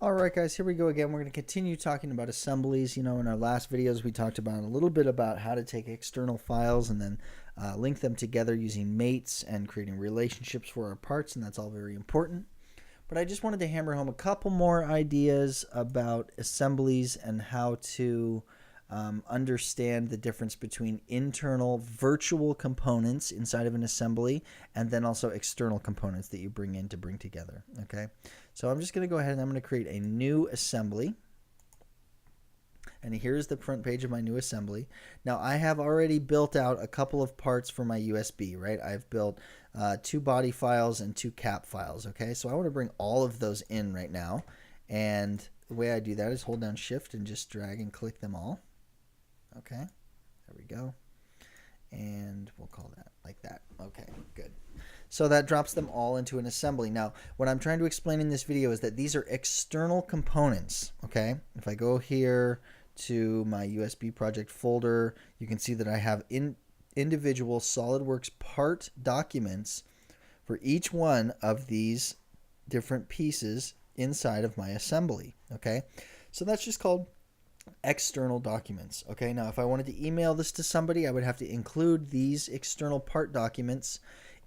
All right, guys, here we go again. We're going to continue talking about assemblies. In our last videos, we talked about a little bit about how to take external files and then link them together using mates and creating relationships for our parts, and that's all very important. But I just wanted to hammer home a couple more ideas about assemblies and how to understand the difference between internal virtual components inside of an assembly and then also external components that you bring in to bring together. Okay, so I'm just going to go ahead and I'm going to create a new assembly. And here's the front page of my new assembly. Now I have already built out a couple of parts for my USB, right? I've built 2 body files and 2 cap files, okay? So I want to bring all of those in right now. And the way I do that is hold down Shift and just drag and click them all. Okay, there we go. And we'll call that like that. Okay, good. So that drops them all into an assembly. Now, what I'm trying to explain in this video is that these are external components, okay? If I go here to my USB project folder, you can see that I have individual SolidWorks part documents for each one of these different pieces inside of my assembly, okay? So that's just called external documents. Okay, now if I wanted to email this to somebody, I would have to include these external part documents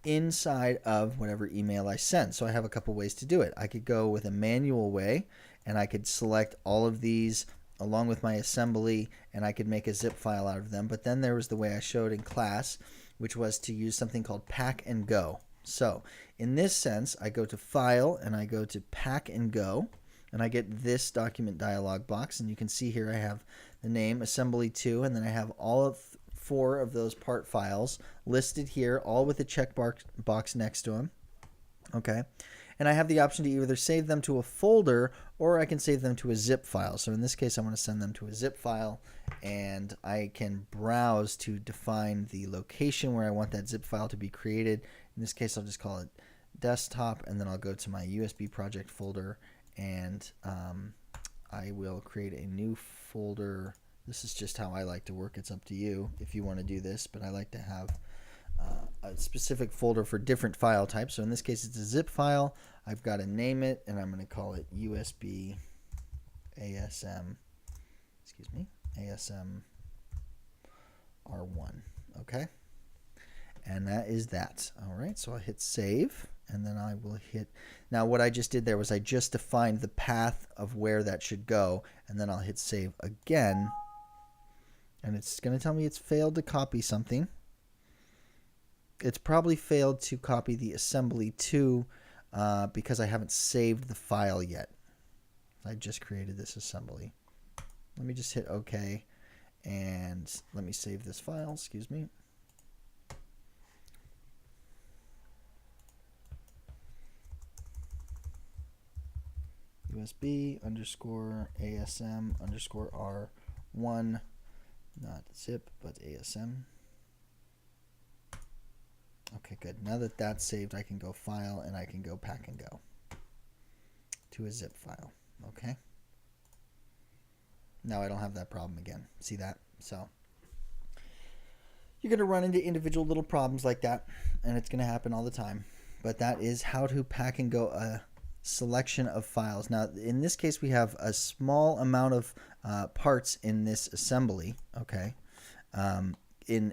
inside of whatever email I send. So I have a couple ways to do it. I could go with a manual way, and I could select all of these along with my assembly, and I could make a zip file out of them. But then there was the way I showed in class, which was to use something called pack and go. So in this sense, I go to File and I go to Pack and Go, and I get this document dialog box, and you can see here I have the name Assembly 2, and then I have all of 4 of those part files listed here, all with a check box next to them. Okay, and I have the option to either save them to a folder or I can save them to a zip file. So in this case, I want to send them to a zip file, and I can browse to define the location where I want that zip file to be created. In this case, I'll just call it desktop, and then I'll go to my USB project folder, and I will create a new folder. This is just how I like to work. It's up to you if you want to do this, but I like to have a specific folder for different file types. So in this case, it's a zip file. I've got to name it, and I'm going to call it USB ASM, ASM R1. Okay, and that is that. All right, so I'll hit save, and then I will hit. Now what I just did there was I just defined the path of where that should go, and then I'll hit save again, and it's going to tell me it's failed to copy something. It's probably failed to copy the assembly 2 because I haven't saved the file yet. I just created this assembly. Let me just hit OK, and let me save this file. Excuse me. USB underscore ASM underscore R1, not zip, but ASM. Okay, good. Now that that's saved, I can go File, and I can go Pack and Go to a zip file. Okay. Now I don't have that problem again. See that? So you're going to run into individual little problems like that, and it's going to happen all the time. But that is how to pack and go a selection of files. Now, in this case, we have a small amount of parts in this assembly. Okay. In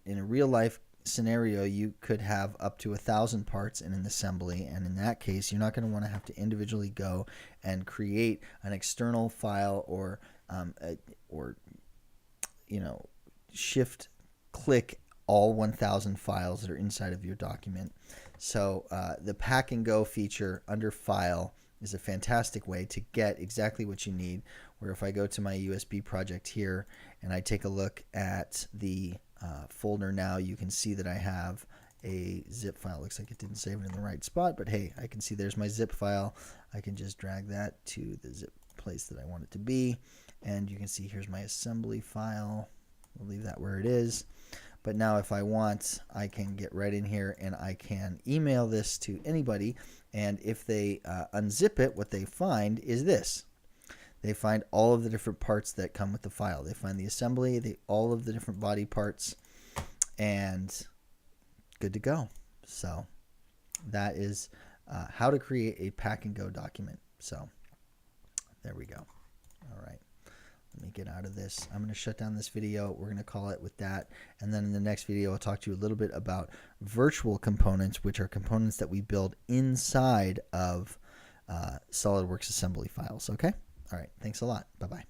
a real life scenario, you could have up to 1,000 parts in an assembly, and in that case, you're not going to want to have to individually go and create an external file or shift click all 1,000 files that are inside of your document. So the pack and go feature under File is a fantastic way to get exactly what you need. Where if I go to my USB project here and I take a look at the folder now, you can see that I have a zip file. Looks like it didn't save it in the right spot, but hey, I can see there's my zip file. I can just drag that to the zip place that I want it to be, and you can see here's my assembly file. We'll leave that where it is. But now if I want, I can get right in here and I can email this to anybody, and if they unzip it, what they find is this. They find all of the different parts that come with the file. They find the assembly, all of the different body parts, and good to go. So that is how to create a pack and go document. So There we go. All right. Let me get out of this. I'm going to shut down this video. We're going to call it with that. And then in the next video, I'll talk to you a little bit about virtual components, which are components that we build inside of SolidWorks assembly files. Okay? All right. Thanks a lot. Bye-bye.